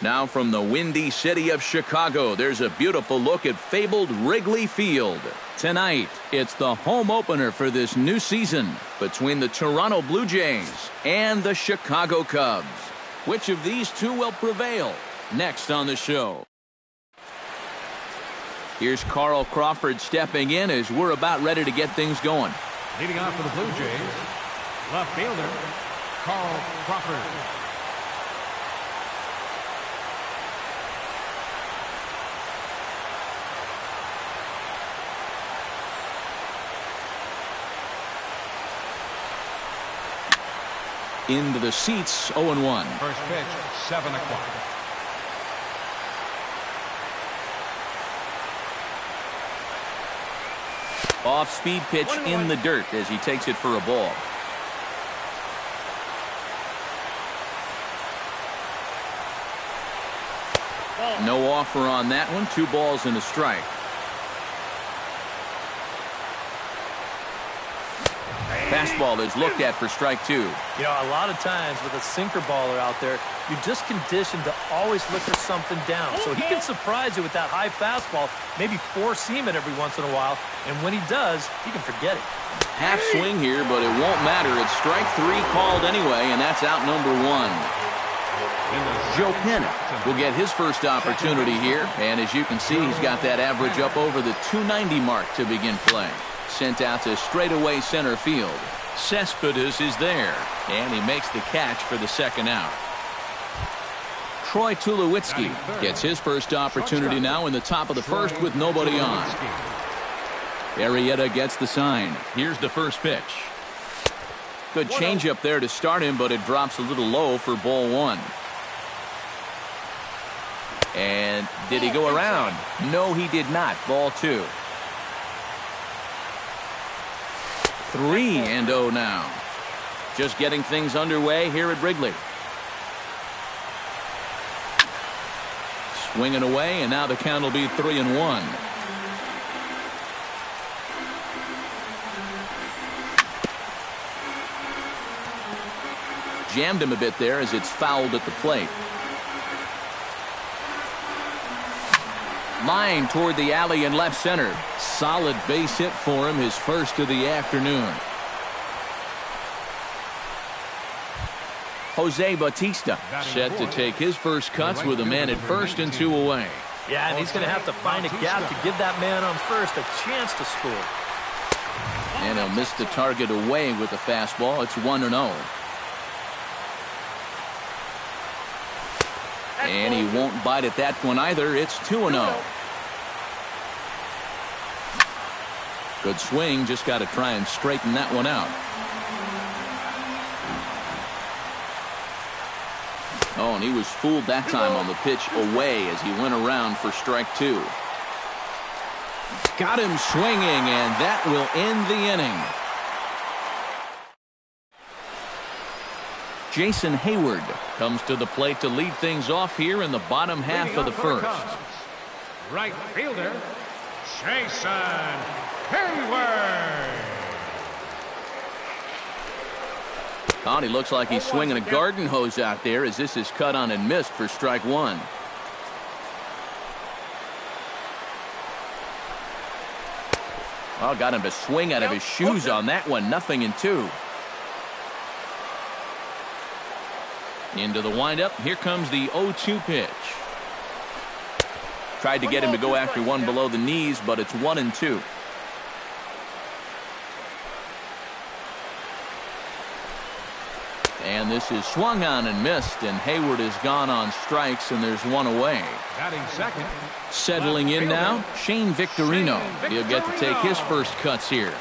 Now from the windy city of Chicago, there's a beautiful look at fabled Wrigley Field. Tonight, it's the home opener for this new season between the Toronto Blue Jays and the Chicago Cubs. Which of these two will prevail? Next on the show. Here's Carl Crawford stepping in as we're about ready to get things going. Leading off for the Blue Jays, left fielder, Carl Crawford. Into the seats, 0-1. First pitch, 7 o'clock. Off-speed pitch in the dirt as he takes it for a ball. No offer on that one. 2 balls and a strike. Fastball is looked at for strike 2. You know, a lot of times with a sinker baller out there, you're just conditioned to always look for something down. So he can surprise you with that high fastball, maybe force seam it every once in a while. And when he does, you can forget it. Half swing here, but it won't matter. It's strike 3 called anyway, and that's out number 1. Joe Pennant will get his first opportunity here. And as you can see, he's got that average up over the 290 mark to begin play. Sent out to straightaway center field. Cespedes is there, and he makes the catch for the second out. Troy Tulowitzki gets his first opportunity now in the top of the first with nobody on. Arrieta gets the sign. Here's the first pitch. Good changeup there to start him, but it drops a little low for ball 1. And did he go around? No, he did not. Ball 2. 3-0 now. Just getting things underway here at Wrigley. Swinging away, and now the count will be 3-1. Jammed him a bit there as it's fouled at the plate. Line toward the alley in left center. Solid base hit for him, his first of the afternoon. Jose Bautista set to take his first cuts with a man at first and 2 away. Yeah, and he's going to have to find a gap to give that man on first a chance to score. And he'll miss the target away with the fastball. It's 1-0. And he won't bite at that one either. It's 2-0. Good swing. Just got to try and straighten that one out. Oh, and he was fooled that time on the pitch away as he went around for strike 2. Got him swinging, and that will end the inning. Jason Hayward comes to the plate to lead things off here in the bottom half of the first. Right fielder, Jason Hayward. Oh, he looks like he's swinging a garden hose out there as this is cut on and missed for strike 1. Well, got him to swing out of his shoes on that one. 0-2. Into the windup. Here comes the 0-2 pitch. Tried to get him to go after one below the knees, but it's 1-2. And this is swung on and missed, and Hayward is gone on strikes, and there's 1 away. Batting second. Settling in now, Shane Victorino. He'll get to take his first cuts here.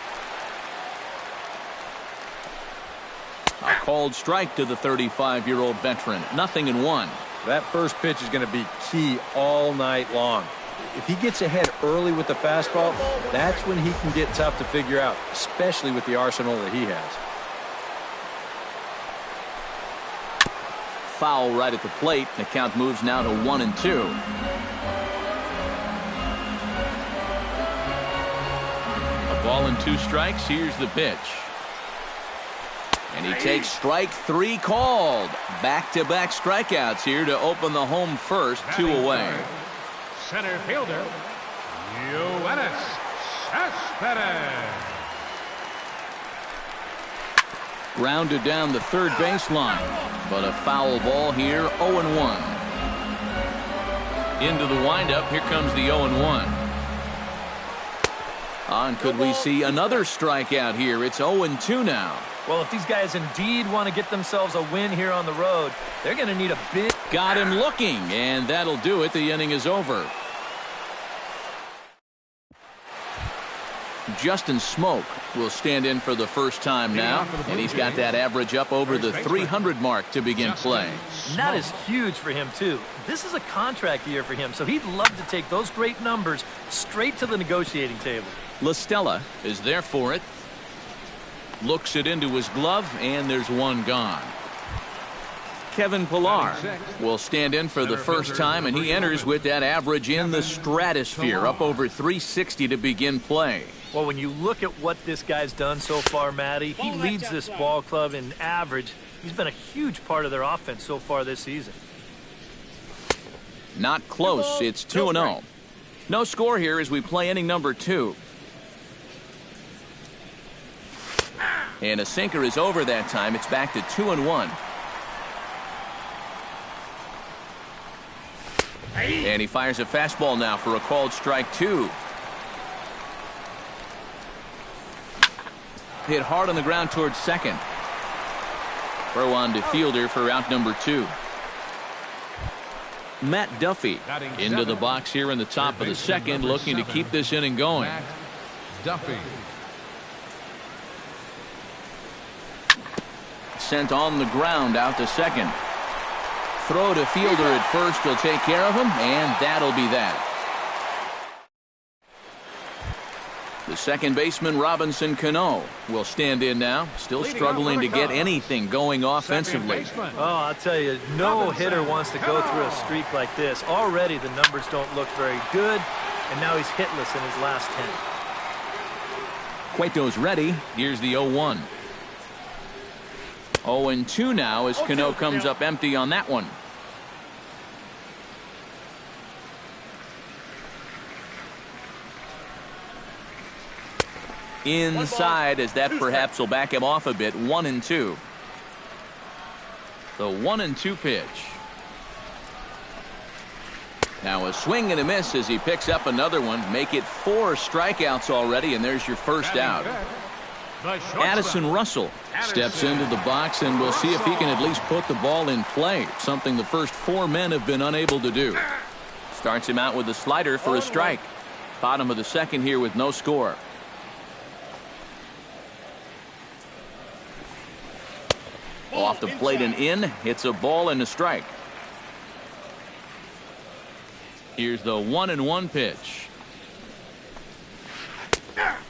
A called strike to the 35-year-old veteran. 0-1. That first pitch is going to be key all night long. If he gets ahead early with the fastball, that's when he can get tough to figure out, especially with the arsenal that he has. Foul right at the plate. The count moves now to 1-2. A ball and 2 strikes. Here's the pitch. And he takes strike 3 called. Back-to-back strikeouts here to open the home first, 2 away. Center fielder, Yoenis Cespedes. Grounded down the third baseline, but a foul ball here, 0-1. Into the windup, here comes the 0-1. And could we see another strikeout here? It's 0-2 now. Well, if these guys indeed want to get themselves a win here on the road, they're going to need a big... Got him looking, and that'll do it. The inning is over. Justin Smoke will stand in for the first time now, and he's got that average up over the 300 mark to begin play. And that is huge for him, too. This is a contract year for him, so he'd love to take those great numbers straight to the negotiating table. La Stella is there for it. Looks it into his glove, and there's one gone. Kevin Pillar will stand in for the first time, and he enters with that average in the stratosphere, up over 360 to begin play. Well, when you look at what this guy's done so far, Matty, he leads this ball club in average. He's been a huge part of their offense so far this season. Not close. It's 2-0. No score here as we play inning number 2. And a sinker is over that time. It's back to 2-1. And he fires a fastball now for a called strike 2. Hit hard on the ground towards second. Throw on to fielder for out number 2. Matt Duffy into the box here in the top of the second, looking to keep this inning going. Matt Duffy. Sent on the ground out to second. Throw to fielder at first will take care of him, and that'll be that. The second baseman, Robinson Cano, will stand in now. Still struggling to get anything going offensively. Oh, I'll tell you, no hitter wants to go through a streak like this. Already the numbers don't look very good, and now he's hitless in his last 10. Cueto's ready. Here's the 0-1. 0-2 now as Cano comes up empty on that one. Inside as that perhaps will back him off a bit. 1-2. The 1-2 pitch. Now a swing and a miss as he picks up another one. Make it 4 strikeouts already, and there's your first out. Addison Russell steps into the box, and we'll see if he can at least put the ball in play, something the first 4 men have been unable to do. Starts him out with a slider for a strike. Bottom of the second here with no score. Off the plate and in. Hits a ball and a strike. Here's the 1-1 pitch.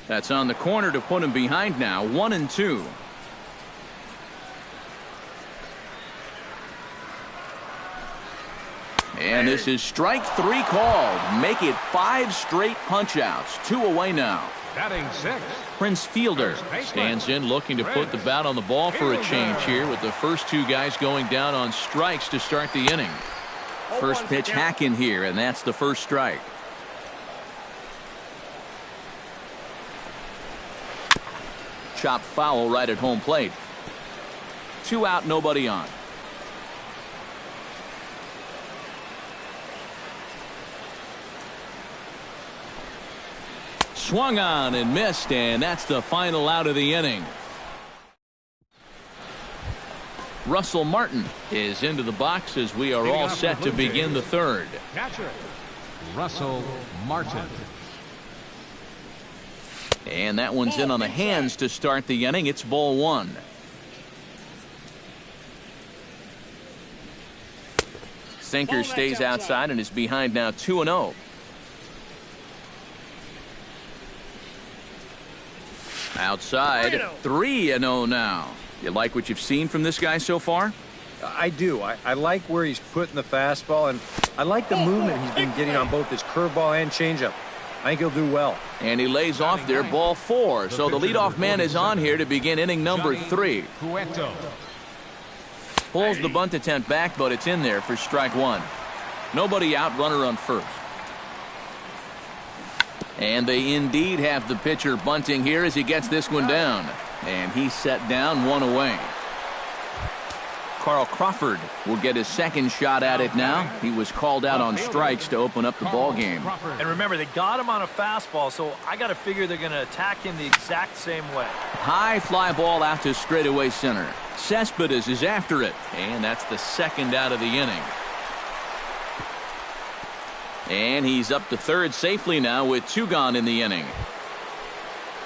That's on the corner to put him behind now. 1-2. And this is strike 3 called. Make it 5 straight punch-outs. 2 away now. Batting 6. Prince Fielder stands in looking to put the bat on the ball for a change here with the first 2 guys going down on strikes to start the inning. First pitch hack in here, and that's the first strike. Chop foul right at home plate. 2 out, nobody on. Swung on and missed, and that's the final out of the inning. Russell Martin is into the box as we are all set to begin the third. Catcher, Russell Martin. And that one's in on the hands to start the inning. It's ball 1. Sinker stays outside and is behind now 2-0. Outside, 3-0 now. You like what you've seen from this guy so far? I do. I like where he's putting the fastball, and I like the movement he's been getting on both his curveball and changeup. I think he'll do well. And he lays off there, ball 4. So the leadoff man is on here to begin inning number 3. Pulls the bunt attempt back, but it's in there for strike 1. Nobody out, runner on first. And they indeed have the pitcher bunting here as he gets this one down. And he's set down, 1 away. Carl Crawford will get his second shot at it now. He was called out on strikes to open up the ball game. And remember, they got him on a fastball, so I got to figure they're going to attack him the exact same way. High fly ball out to straightaway center. Cespedes is after it, and that's the second out of the inning. And he's up to third safely now with 2 gone in the inning.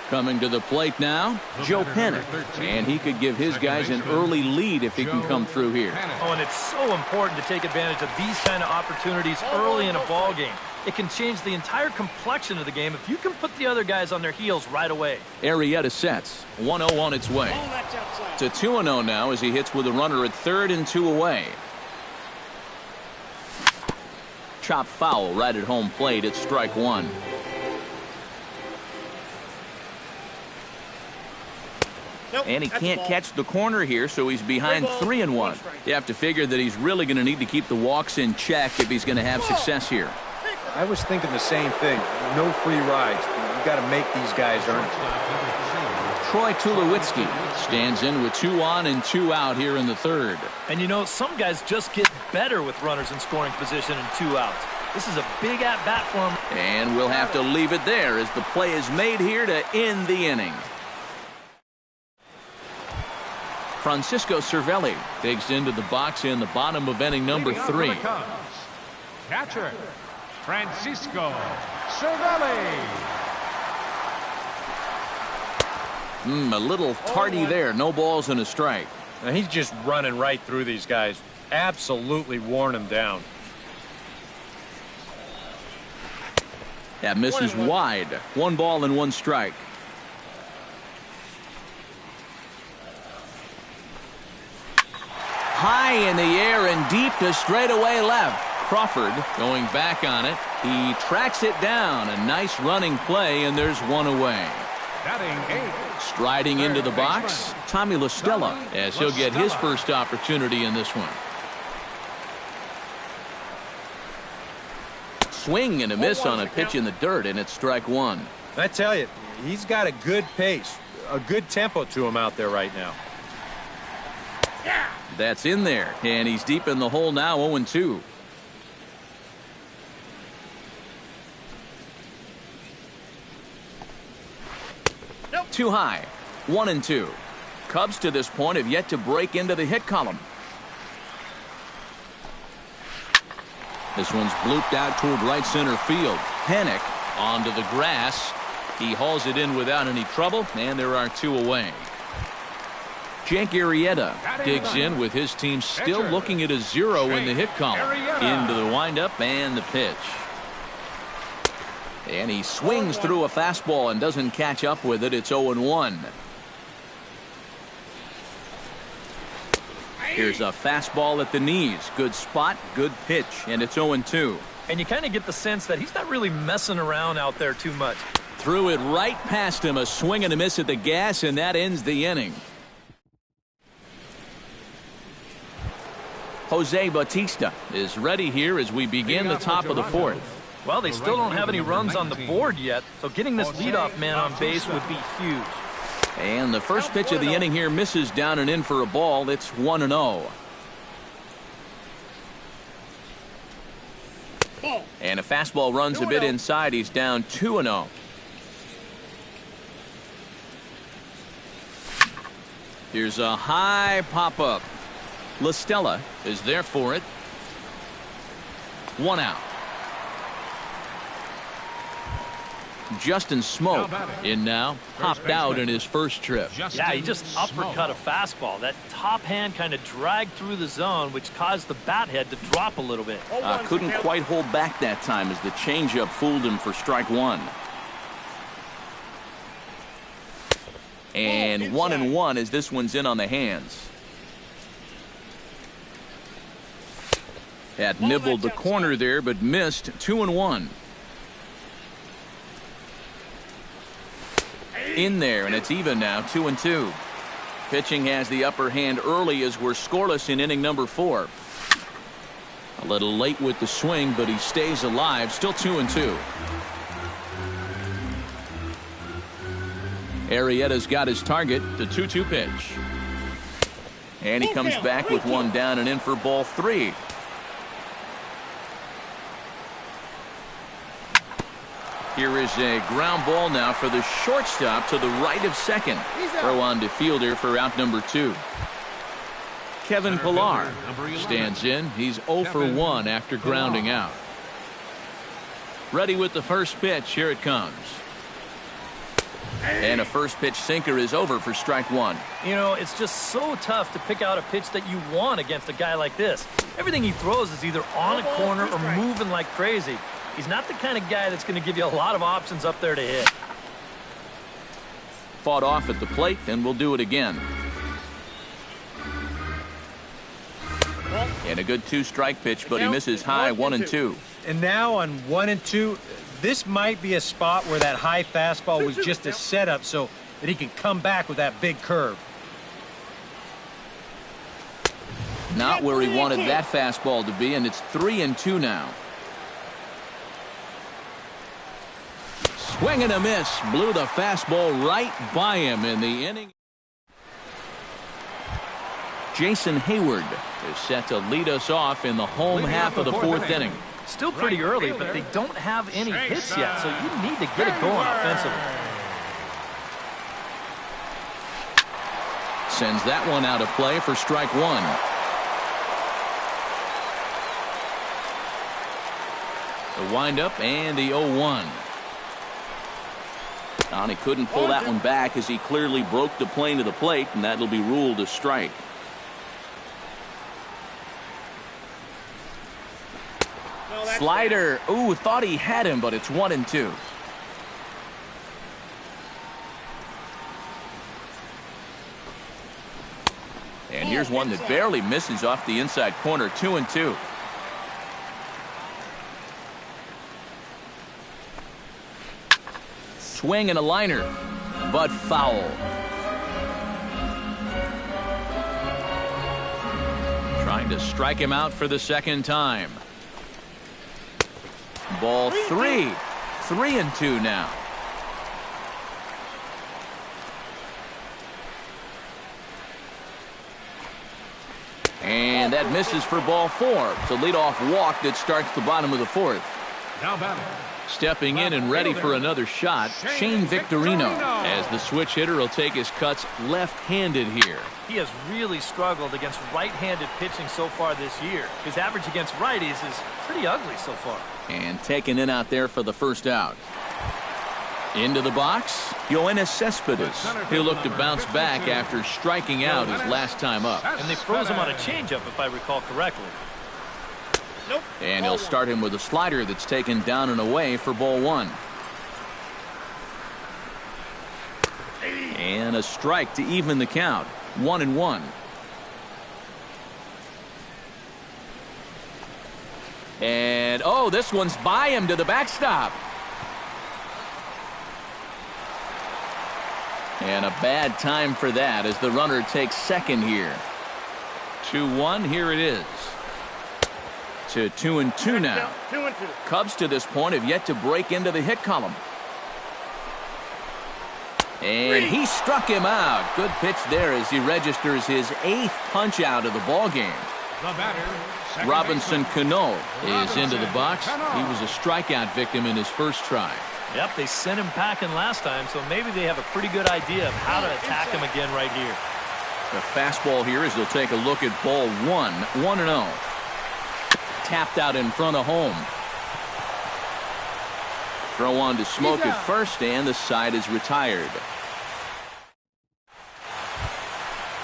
Coming to the plate now, Joe Pennick. And he could give his guys an early lead if he can come through here. Oh, and it's so important to take advantage of these kind of opportunities early in a ball game. It can change the entire complexion of the game if you can put the other guys on their heels right away. Arrieta sets. 1-0 on its way. To 2-0 now as he hits with a runner at third and 2 away. Chop foul right at home plate. It's strike 1. And he can't catch the corner here, so he's behind 3-1. You have to figure that he's really going to need to keep the walks in check if he's going to have success here. I was thinking the same thing. No free rides. You've got to make these guys earn it. Troy Tulowitzki stands in with 2 on and 2 out here in the third. And you know, some guys just get better with runners in scoring position and 2 outs. This is a big at-bat for him. And we'll have to leave it there as the play is made here to end the inning. Francisco Cervelli digs into the box in the bottom of inning number 3. Catcher, Francisco Cervelli. A little tardy there. No balls and a strike. Now he's just running right through these guys. Absolutely worn them down. That misses wide. 1 ball and 1 strike. High in the air and deep to straightaway left. Crawford going back on it. He tracks it down. A nice running play, and there's 1 away. Striding into the box, Tommy LaStella, as he'll get his first opportunity in this one. Swing and a miss on a pitch in the dirt, and it's strike 1. I tell you, he's got a good pace, a good tempo to him out there right now. That's in there, and he's deep in the hole now, 0-2. Too high, 1-2. Cubs to this point have yet to break into the hit column. This one's blooped out toward right center field. Pennick onto the grass. He hauls it in without any trouble, and there are 2 away. Jake Arrieta digs in with his team still looking at a 0 in the hit column. Into the windup and the pitch. And he swings through a fastball and doesn't catch up with it. It's 0-1. Here's a fastball at the knees. Good spot, good pitch, and it's 0-2. And you kind of get the sense that he's not really messing around out there too much. Threw it right past him. A swing and a miss at the gas, and that ends the inning. Jose Bautista is ready here as we begin the top of the 4th. Well, they still don't have any runs on the board yet, so getting this leadoff man on base would be huge. And the first pitch of the inning here misses down and in for a ball. It's 1-0. And a fastball runs a bit inside. He's down 2-0. Here's a high pop-up. LaStella is there for it. 1 out. Justin Smoke in now. Popped out in his first trip. Yeah, he just uppercut a fastball. That top hand kind of dragged through the zone, which caused the bat head to drop a little bit. Couldn't quite hold back that time as the changeup fooled him for strike 1. And 1-1 as this one's in on the hands. Had nibbled the corner there, but missed. 2-1. In there, and it's even now, 2-2. Pitching has the upper hand early as we're scoreless in inning number 4. A little late with the swing, but he stays alive. Still 2-2. Arrieta's got his target, the 2-2 pitch. And he comes back with one down and in for ball 3. Here is a ground ball now for the shortstop to the right of second. Throw on to fielder for out number 2. Kevin Pillar stands in. He's 0 for 1 after grounding out. Ready with the first pitch. Here it comes. And a first pitch sinker is over for strike 1. You know, it's just so tough to pick out a pitch that you want against a guy like this. Everything he throws is either on a corner or moving like crazy. He's not the kind of guy that's going to give you a lot of options up there to hit. Fought off at the plate, and we'll do it again. And a good 2-strike pitch, but he misses high 1-2. And now on 1-2, this might be a spot where that high fastball was just a setup so that he can come back with that big curve. Not where he wanted that fastball to be, and it's 3-2 now. Swing and a miss. Blew the fastball right by him in the inning. Jason Hayward is set to lead us off in the home half of the 4th inning. Still pretty early, but they don't have any hits yet, so you need to get it going offensively. Sends that one out of play for strike 1. The windup and the 0-1. And he couldn't pull that one back as he clearly broke the plane to the plate, and that'll be ruled a strike. Slider. Ooh, thought he had him, but it's 1-2. And here's one that barely misses off the inside corner. 2-2. Swing and a liner, but foul. Trying to strike him out for the second time. Ball 3. 3-2 now. And that misses for ball 4. It's a leadoff walk that starts the bottom of the 4th. Now batting. Stepping in and ready for another shot, Shane Victorino, as the switch hitter will take his cuts left-handed here. He has really struggled against right-handed pitching so far this year. His average against righties is pretty ugly so far. And taken in out there for the first out. Into the box, Yoenis Cespedes. He'll look to bounce back after striking out his last time up. And they froze him on a changeup, if I recall correctly. And he'll start him with a slider that's taken down and away for ball 1. And a strike to even the count. 1-1. And oh, this one's by him to the backstop. And a bad time for that as the runner takes second here. 2-1, here it is. To 2-2 now. 2-2. Cubs to this point have yet to break into the hit column. And he struck him out. Good pitch there as he registers his 8th punch out of the ball game. The batter, Robinson Cano is into the box. He was a strikeout victim in his first try. Yep, they sent him packing last time, so maybe they have a pretty good idea of how to attack him again right here. The fastball here as they'll take a look at ball 1. 1-0. Tapped out in front of home. Throw on to Smoke at first, and the side is retired.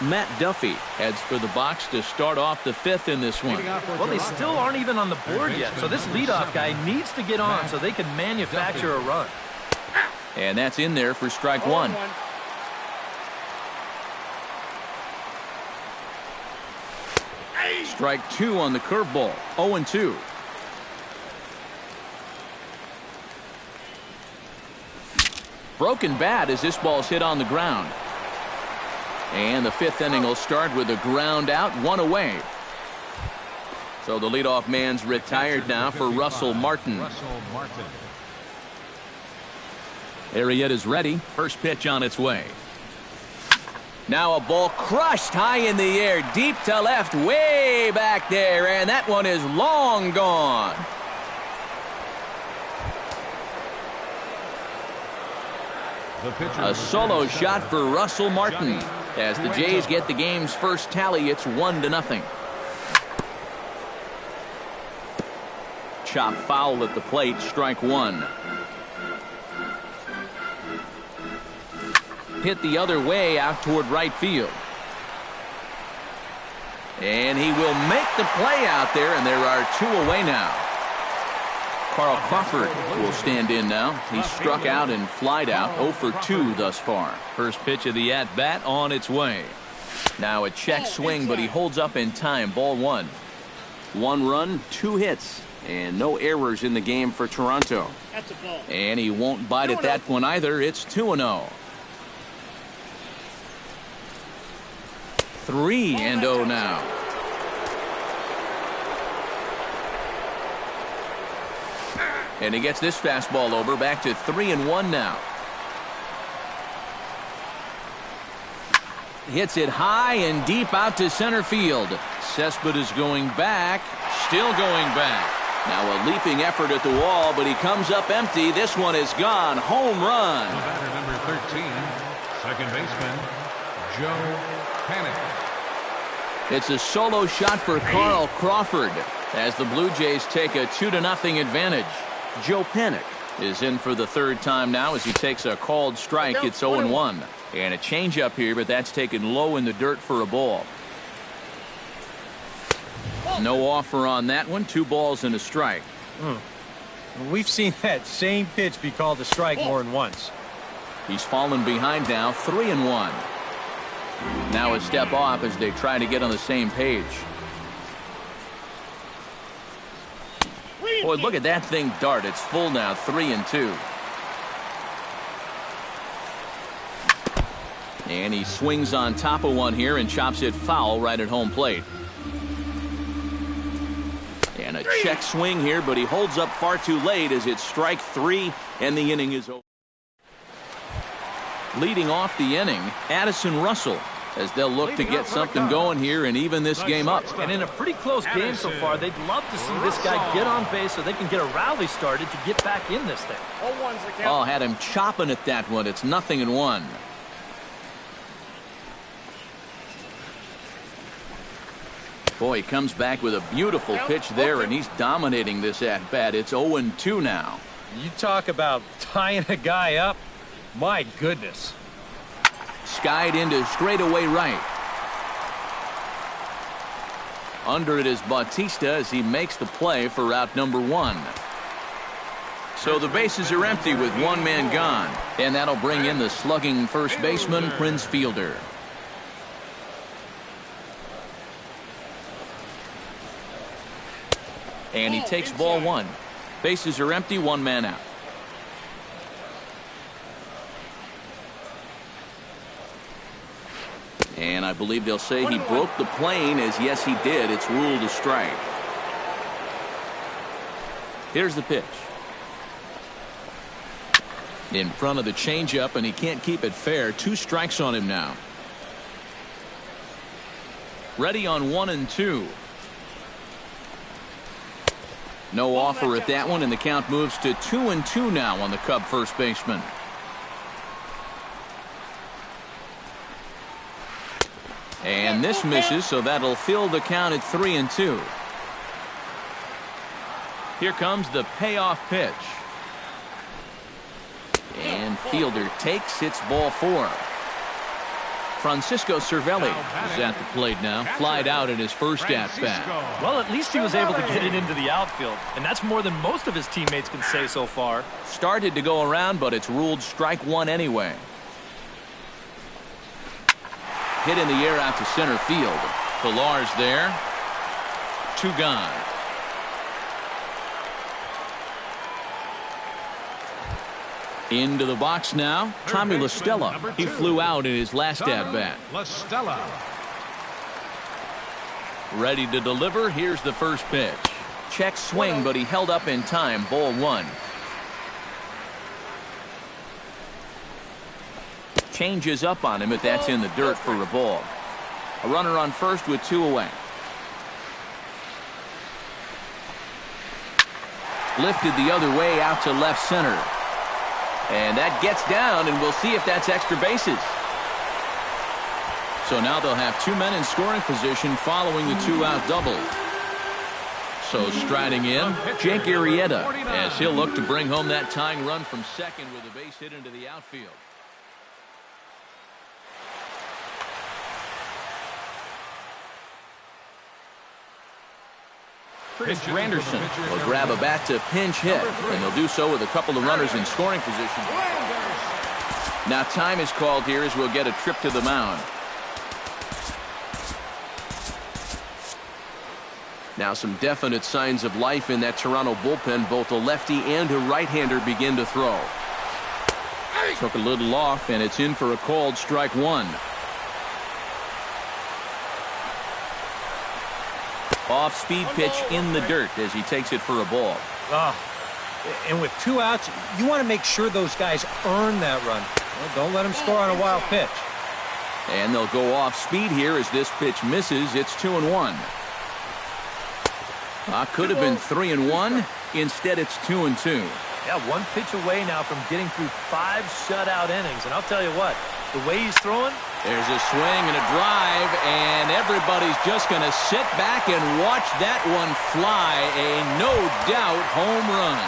Matt Duffy heads for the box to start off the 5th in this one. Well, they still aren't even on the board yet, so this leadoff guy needs to get on so they can manufacture a run. And that's in there for strike 1. Strike 2 on the curveball. 0-2. Broken bat as this ball's hit on the ground. And the 5th inning will start with a ground out, 1 away. So the leadoff man's retired now for Russell Martin. Arrieta is ready. First pitch on its way. Now a ball crushed high in the air, deep to left, way back there, and that one is long gone. A solo shot for Russell Martin. As the Jays get the game's first tally, it's 1-0. Chop foul at the plate, strike 1. Hit the other way out toward right field. And he will make the play out there, and there are 2 away now. Carl Crawford will stand in now. He struck out and flied out, 0 for 2 thus far. First pitch of the at-bat on its way. Now a check swing, but he holds up in time. Ball 1. 1 run, 2 hits, and no errors in the game for Toronto. And he won't bite at that one either. It's 2-0. 3-0 now. And he gets this fastball over, back to 3-1 now. Hits it high and deep out to center field. Cespedes going back, still going back. Now a leaping effort at the wall, but he comes up empty. This one is gone. Home run. The batter, number 13, second baseman, Joe Panik. It's a solo shot for Carl Crawford as the Blue Jays take a 2-0 advantage. Joe Panik is in for the 3rd time now as he takes a called strike. It's 0-1. And a changeup here, but that's taken low in the dirt for a ball. No offer on that one. 2 balls and a strike. We've seen that same pitch be called a strike more than once. He's fallen behind now, 3-1. Now a step off as they try to get on the same page. Boy, look at that thing dart. It's full now, 3-2. And he swings on top of one here and chops it foul right at home plate. And a check swing here, but he holds up far too late as it's strike 3 and the inning is over. Leading off the inning, Addison Russell, as they'll look to get something going here and even this game up. And in a pretty close game so far, they'd love to see this guy get on base so they can get a rally started to get back in this thing. Oh, had him chopping at that one. It's 0-1. Boy, he comes back with a beautiful pitch there, and he's dominating this at-bat. It's 0-2 now. You talk about tying a guy up. My goodness. Skied into straightaway right. Under it is Bautista as he makes the play for out number 1. So the bases are empty with 1 man gone. And that'll bring in the slugging first baseman, Prince Fielder. And he takes ball 1. Bases are empty, 1 man out. And I believe they'll say he broke the plane, as yes he did. It's ruled a strike. Here's the pitch. In front of the changeup, and he can't keep it fair. 2 strikes on him now. Ready on 1-2. No offer at that one, and the count moves to 2-2 now on the Cub first baseman. And this misses, so that'll fill the count at 3-2. Here comes the payoff pitch. And Fielder takes, hits ball 4. Francisco Cervelli is at the plate now. Flied out in his first at-bat. Well, at least he was able to get it into the outfield, and that's more than most of his teammates can say so far. Started to go around, but it's ruled strike 1 anyway. Hit in the air out to center field. Pilar's there. 2 gone. Into the box now, Tommy LaStella. He flew out in his last at-bat. LaStella. Ready to deliver. Here's the first pitch. Check swing, but he held up in time. Ball 1. Changes up on him, but that's in the dirt for a ball. A runner on first with 2 away. Lifted the other way out to left center. And that gets down, and we'll see if that's extra bases. So now they'll have 2 men in scoring position following the 2-out double. So striding in, Jake Arrieta, as he'll look to bring home that tying run from second with a base hit into the outfield. Chris Granderson will grab a bat to pinch hit, and they'll do so with a couple of runners in scoring position. Now time is called here as we'll get a trip to the mound. Now some definite signs of life in that Toronto bullpen. Both a lefty and a right-hander begin to throw. Took a little off, and it's in for a called strike 1. Off-speed pitch in the dirt as he takes it for a ball. And with 2 outs, you want to make sure those guys earn that run. Well, don't let them score on a wild pitch. And they'll go off-speed here as this pitch misses. It's 2-1. Could have been 3-1. Instead, it's 2-2. Yeah, 1 pitch away now from getting through 5 shutout innings. And I'll tell you what, the way he's throwing, there's a swing and a drive, and everybody's just going to sit back and watch that one fly. A no-doubt home run.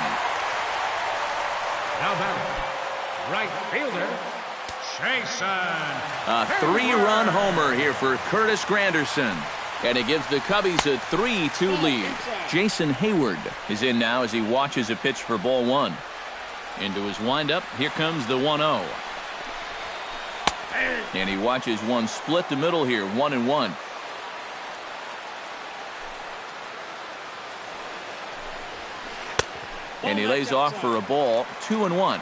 Now batting, right fielder, Jason. A 3-run homer here for Curtis Granderson. And it gives the Cubbies a 3-2 lead. Jason Hayward is in now as he watches a pitch for ball 1. Into his windup, here comes the 1-0. And he watches one split the middle here, 1-1. And he lays off for a ball, 2-1.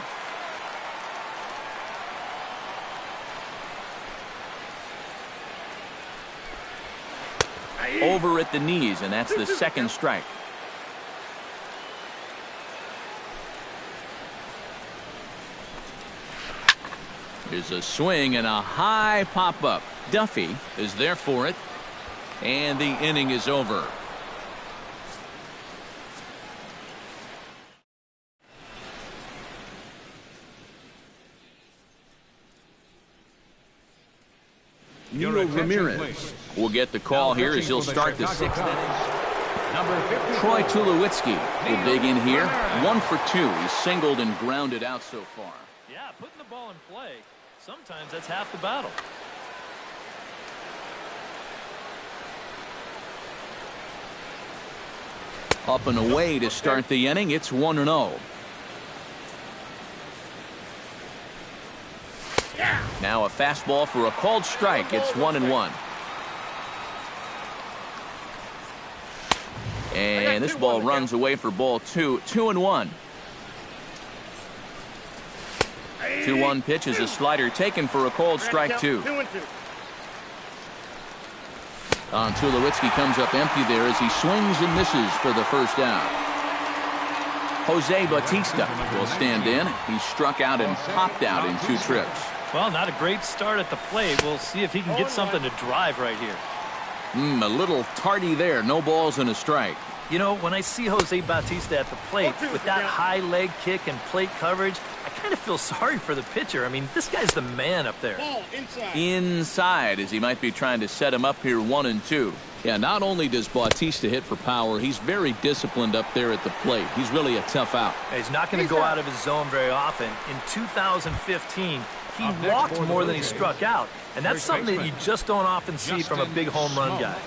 Over at the knees, and that's the second strike. Here's a swing and a high pop-up. Duffy is there for it, and the inning is over. Nino Ramirez will get the call here as he'll start the 6th inning. Troy Tulowitzki will dig in here. 1 for 2. He's singled and grounded out so far. yeah, putting the ball in play, sometimes that's half the battle. Up and away to start the inning. It's 1-0. Now a fastball for a called strike. It's 1-1. And this ball runs away for ball 2. 2-1. 2-1 pitch is a slider taken for a called strike 2. Tulowitzki comes up empty there as he swings and misses for the first out. Jose Bautista will stand in. He struck out and popped out in 2 trips. Well, not a great start at the plate. We'll see if he can get something to drive right here. A little tardy there. No balls and a strike. You know, when I see Jose Bautista at the plate with that high leg kick and plate coverage, I kind of feel sorry for the pitcher. I mean, this guy's the man up there. Inside, as he might be trying to set him up here 1-2. Yeah, not only does Bautista hit for power, he's very disciplined up there at the plate. He's really a tough out. He's not going to go out of his zone very often. In 2015, he walked more than he struck out, and that's something that you just don't often see from a big home run guy.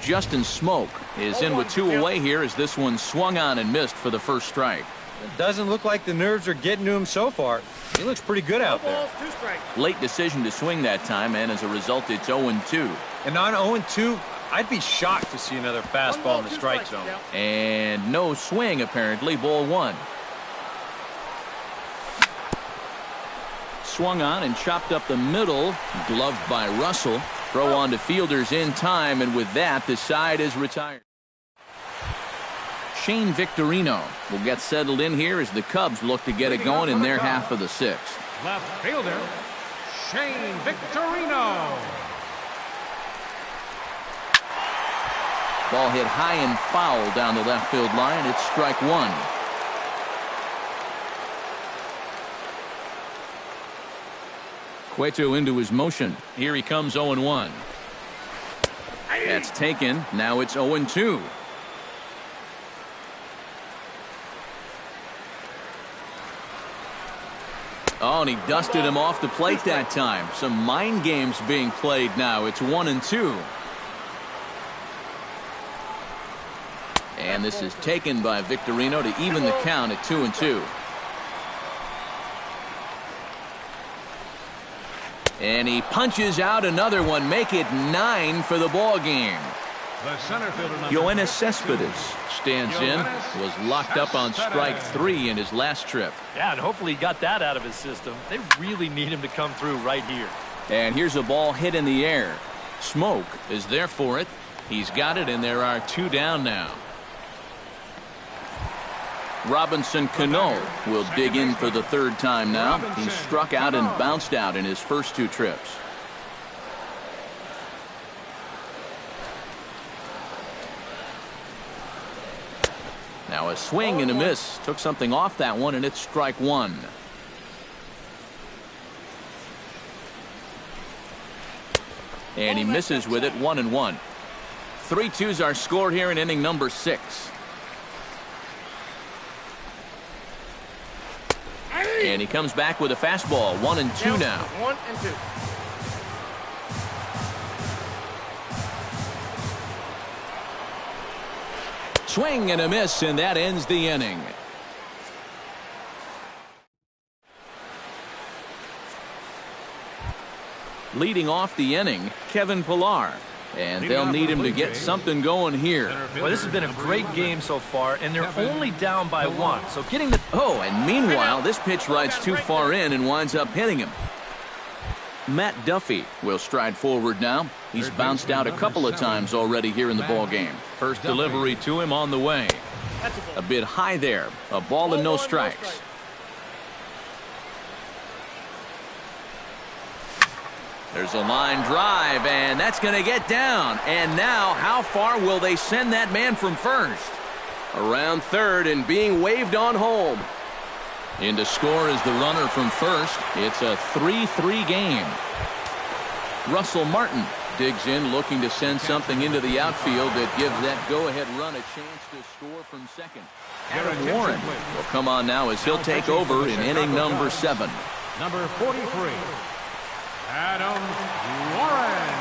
Justin Smoke is in with 2 away here as this one swung on and missed for the first strike. It doesn't look like the nerves are getting to him so far. He looks pretty good out there. Late decision to swing that time, and as a result, it's 0-2. And on 0-2, I'd be shocked to see another fastball in the strike zone. And no swing, apparently. Ball one. Swung on and chopped up the middle. Gloved by Russell. Throw on to fielders in time, and with that, the side is retired. Shane Victorino will get settled in here as the Cubs look to get it going in their half of the sixth. Left fielder, Shane Victorino. Ball hit high and foul down the left field line. It's strike one. Cueto into his motion. Here he comes 0-1. That's taken. Now it's 0-2. Oh, and he dusted him off the plate that time. Some mind games being played now. It's 1-2. And this is taken by Victorino to even the count at 2-2. And he punches out another one. Make it 9 for the ball game. Yoenis Cespedes stands in. Was locked up on strike 3 in his last trip. Yeah, and hopefully he got that out of his system. They really need him to come through right here. And here's a ball hit in the air. Smoke is there for it. He's got it, and there are 2 down now. Robinson Cano will dig in for the 3rd time now. He struck out and bounced out in his first 2 trips. Now a swing and a miss. Took something off that one, and it's strike 1. And he misses with it. 1-1. 3-2s are scored here in inning number 6. And he comes back with a fastball. 1-2 now. 1-2. Swing and a miss, and that ends the inning. Leading off the inning, Kevin Pillar. And they'll need him to get something going here. Well, this has been a great game so far, and they're only down by 1. So getting the... Oh, and meanwhile, this pitch rides too far in and winds up hitting him. Matt Duffy will stride forward now. He's bounced out a couple of times already here in the ball game. First delivery to him on the way. A bit high there. A ball and no strikes. There's a line drive, and that's going to get down. And now, how far will they send that man from first? Around third and being waved on home. In to score is the runner from first. It's a 3-3 game. Russell Martin digs in, looking to send something into the outfield that gives that go-ahead run a chance to score from second. Adam Warren will come on now as he'll take over in inning number 7. Number 43, Adam Warren.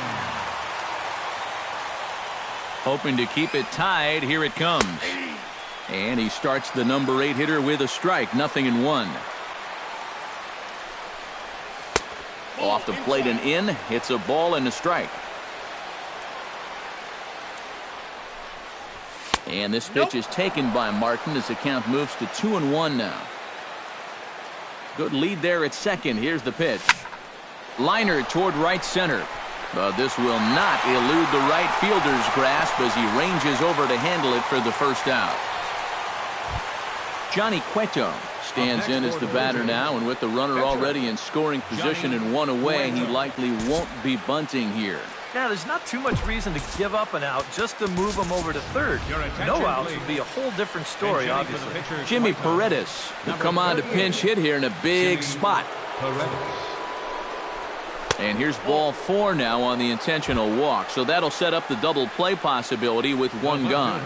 Hoping to keep it tied. Here it comes. And he starts the number 8 hitter with a strike. 0-1. Off the plate and in. It's a ball and a strike. And this pitch is taken by Martin as the count moves to 2-1 now. Good lead there at second. Here's the pitch. Liner toward right center. But this will not elude the right fielder's grasp as he ranges over to handle it for the first out. Johnny Cueto stands in as the batter now, and with the runner already in scoring position and 1 away, he likely won't be bunting here. Yeah, there's not too much reason to give up an out just to move him over to third. No outs would be a whole different story, obviously. Jimmy Paredes will come on to pinch hit here in a big spot. And here's ball 4 now on the intentional walk, so that'll set up the double play possibility with 1 gone.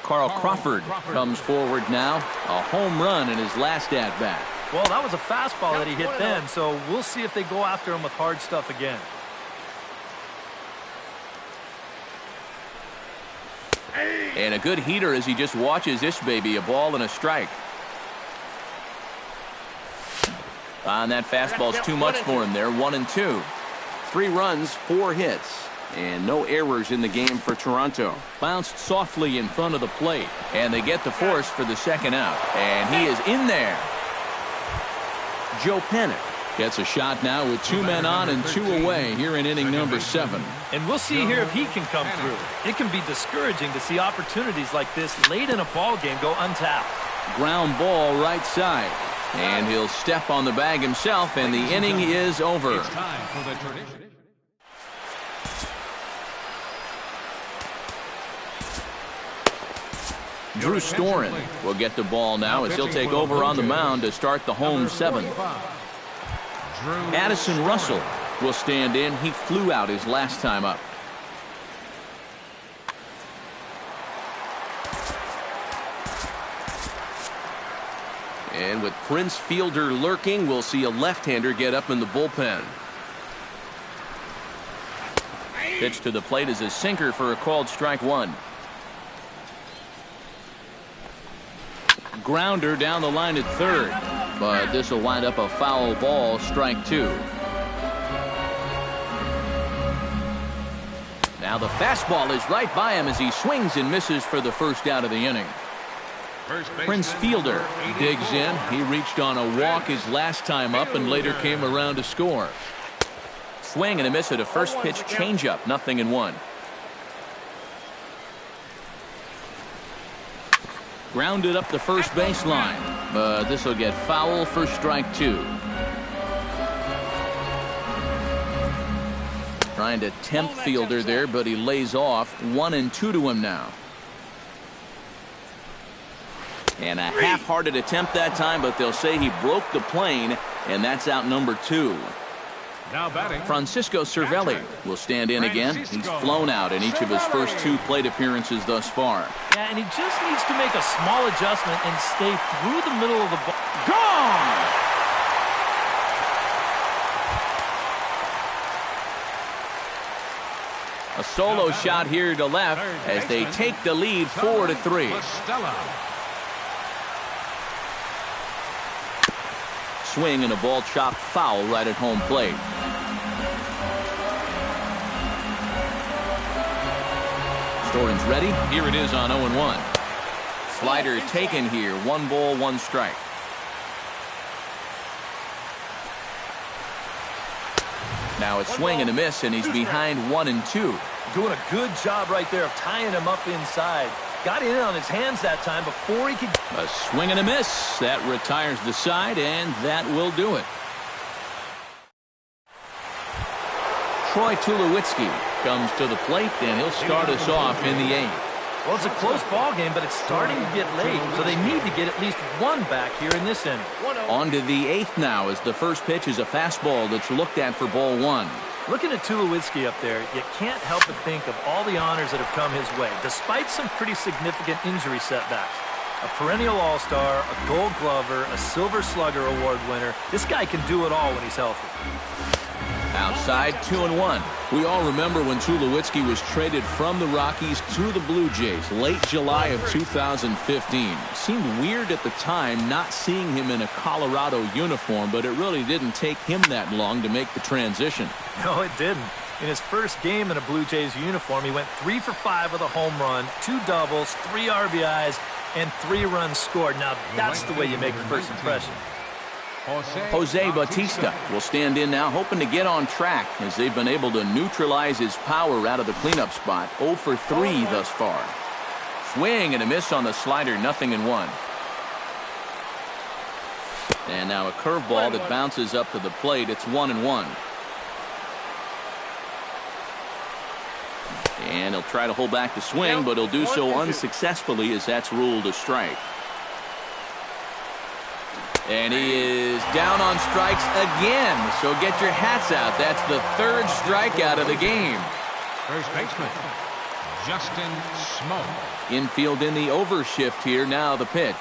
Carl Crawford comes forward now. A home run in his last at-bat. Well, that was a fastball that he hit then, so we'll see if they go after him with hard stuff again. And a good heater as he just watches this baby. A ball and a strike. And that fastball's too much for him there. 1-2. 3 runs, 4 hits. And no errors in the game for Toronto. Bounced softly in front of the plate. And they get the force for the second out. And he is in there. Joe Pennant gets a shot now with 2 men on and 2 away here in inning number 7. And we'll see here if he can come through. It can be discouraging to see opportunities like this late in a ball game go untapped. Ground ball right side. And he'll step on the bag himself, and the inning is over. It's time for the tradition. Drew Storen will get the ball now as he'll take over on the mound to start the home 7th. Addison Russell will stand in. He flew out his last time up. And with Prince Fielder lurking, we'll see a left-hander get up in the bullpen. Pitch to the plate is a sinker for a called strike 1. Grounder down the line at third, but this will wind up a foul ball, strike 2. Now the fastball is right by him as he swings and misses for the first out of the inning. Prince Fielder digs in. He reached on a walk his last time up and later came around to score. Swing and a miss at a first pitch changeup, 0-1. Grounded up the first baseline, but this will get foul for strike 2. Trying to tempt Fielder there, but he lays off. 1-2 to him now. And a half-hearted attempt that time, but they'll say he broke the plane, and that's out number 2. Now batting, Francisco Cervelli will stand in again. He's flown out in each of his first 2 plate appearances thus far. Yeah, and he just needs to make a small adjustment and stay through the middle of the ball. Gone! A solo shot here to left as they take the lead 4-3. Swing and a ball chopped foul right at home plate. Storen's ready. Here it is on 0-1. Slider taken here. 1 ball, 1 strike. Now it's swing and a miss, and he's behind 1-2. Doing a good job right there of tying him up inside. Got in on his hands that time before he could. A swing and a miss. That retires the side, and that will do it. Troy Tulowitzki comes to the plate, and he'll start us off in the 8th. Well, it's a close ball game, but it's starting to get late, so they need to get at least 1 back here in this inning. On to the 8th now as the first pitch is a fastball that's looked at for ball 1. Looking at Tulowitzki up there, you can't help but think of all the honors that have come his way, despite some pretty significant injury setbacks. A perennial all-star, a gold glover, a silver slugger award winner. This guy can do it all when he's healthy. Outside, 2-1. We all remember when Tulowitzki was traded from the Rockies to the Blue Jays late July of 2015. It seemed weird at the time not seeing him in a Colorado uniform, but it really didn't take him that long to make the transition. No, it didn't. In his first game in a Blue Jays uniform, he went 3 for 5 with a home run, 2 doubles, 3 RBIs, and 3 runs scored. Now, that's the way you make a first impression. Jose Bautista will stand in now, hoping to get on track as they've been able to neutralize his power out of the cleanup spot. 0 for 3 thus far. Swing and a miss on the slider, 0-1. And now a curveball that bounces up to the plate. It's 1-1. And he'll try to hold back the swing, but he'll do so unsuccessfully as that's ruled a strike. And he is down on strikes again. So get your hats out. That's the 3rd strikeout of the game. First baseman, Justin Smoak. Infield in the overshift here. Now the pitch.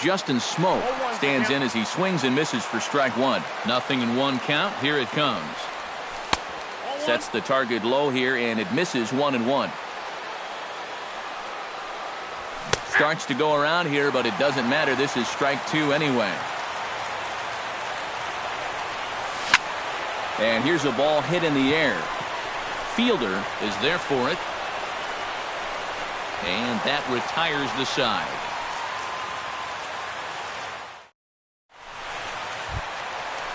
Justin Smoak stands in as he swings and misses for strike 1. 0-1 count. Here it comes. Sets the target low here, and it misses 1-1. Starts to go around here, but it doesn't matter. This is strike 2 anyway. And here's a ball hit in the air. fielder is there for it. And that retires the side.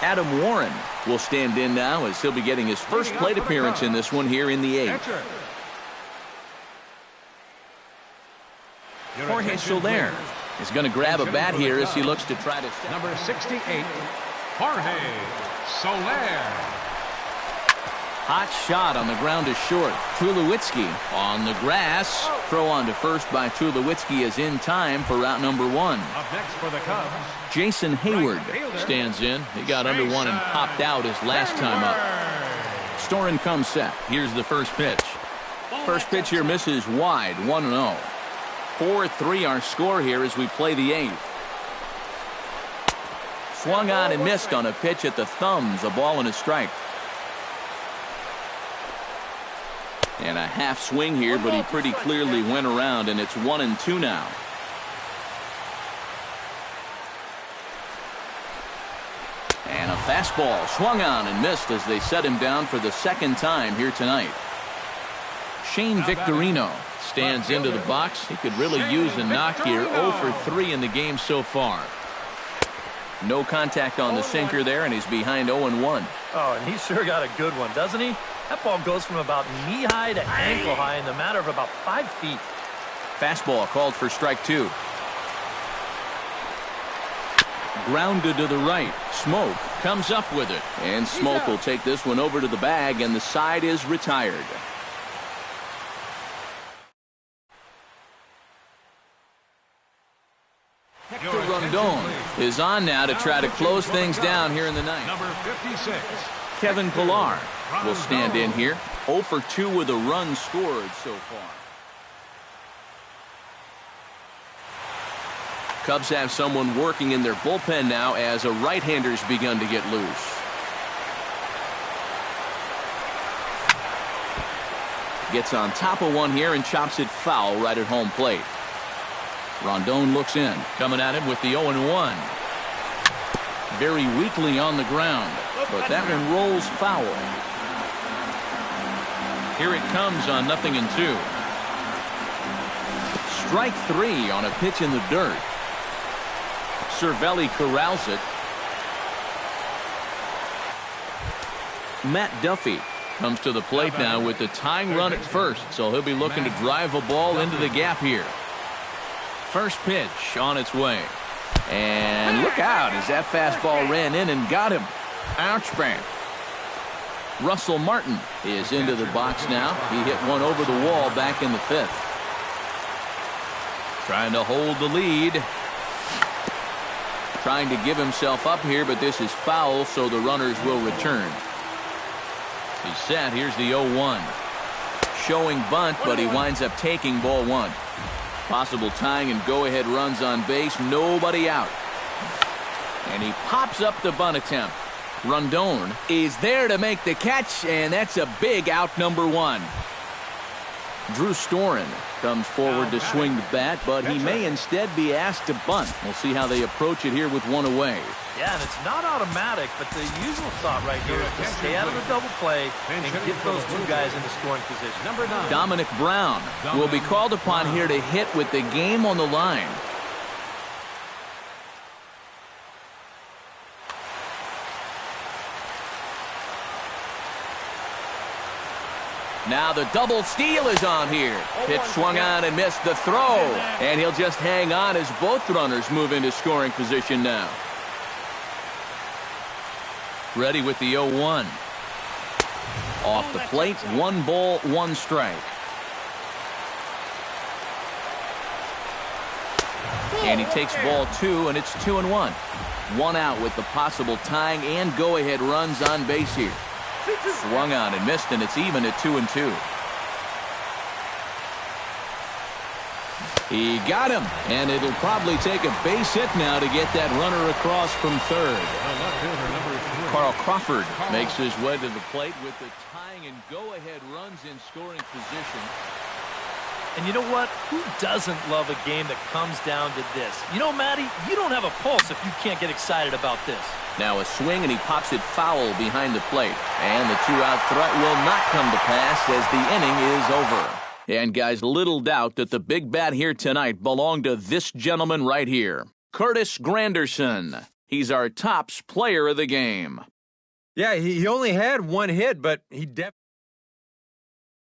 Adam Warren will stand in now as he'll be getting his first plate appearance in this one here in the 8th. Jorge Soler is going to grab a bat here as he looks to try to... Number 68, Jorge Soler. Hot shot on the ground is short. Tulowitzki on the grass. Throw on to first by Tulowitzki is in time for route number 1. Up next for the Cubs, Jason Hayward stands in. He got under one and popped out his last time up. Storen comes set. Here's the first pitch. First pitch here misses wide, 1-0. 4-3 our score here as we play the 8th. Swung on and missed on a pitch at the thumbs. A ball and a strike. And a half swing here, but he pretty clearly went around, and it's 1-2 now. And a fastball swung on and missed as they set him down for the second time here tonight. Shane Victorino stands into the box. He could really use a knock here. 0 for 3 in the game so far. No contact on the sinker there, and he's behind 0-1. Oh, and he sure got a good one, doesn't he? That ball goes from about knee-high to ankle-high in the matter of about 5 feet. Fastball called for strike 2. Grounded to the right. Smoke comes up with it. And Smoke will take this one over to the bag, and the side is retired. Hector Rondon is on now to try to close things down here in the ninth. number 56, Kevin Pillar will stand in here. 0 for 2 with a run scored so far. Cubs have someone working in their bullpen now as a right-hander's begun to get loose. Gets on top of one here and chops it foul right at home plate. Rondon looks in. Coming at him with the 0-1. Very weakly on the ground, but that one rolls foul. Here it comes on 0-2. Strike 3 on a pitch in the dirt. Cervelli corrals it. Matt Duffy comes to the plate now with the tying run at first, so he'll be looking to drive a ball into the gap here. First pitch on its way. And look out as that fastball ran in and got him. Ouch bang. Russell Martin is into the box now. He hit one over the wall back in the 5th. Trying to hold the lead. Trying to give himself up here, but this is foul, so the runners will return. He's set. Here's the 0-1. Showing bunt, but he winds up taking ball 1. Possible tying and go-ahead runs on base. Nobody out. And he pops up the bunt attempt. Rondon is there to make the catch, and that's a big out, number 1. Drew Storen comes forward to swing the bat, but he may instead be asked to bunt. We'll see how they approach it here with one away. Yeah, and it's not automatic, but the usual thought right here is to stay out of the double play and get those two guys into scoring position. number 9, Dominic Brown will be called upon here to hit with the game on the line. Now the double steal is on here. Pitch swung on and missed the throw. And he'll just hang on as both runners move into scoring position now. Ready with the 0-1. Off the plate, 1 ball, 1 strike. And he takes ball 2, and it's 2-1. 1 out with the possible tying and go-ahead runs on base here. Swung on and missed, and it's even at 2-2. He got him, and it'll probably take a base hit now to get that runner across from third. Carl Crawford makes his way to the plate with the tying and go-ahead runs in scoring position. And you know what? Who doesn't love a game that comes down to this? You know, Matty, you don't have a pulse if you can't get excited about this. Now a swing, and he pops it foul behind the plate. And the two-out threat will not come to pass as the inning is over. And, guys, little doubt that the big bat here tonight belonged to this gentleman right here, Curtis Granderson. He's our tops player of the game. Yeah, he only had one hit, but he definitely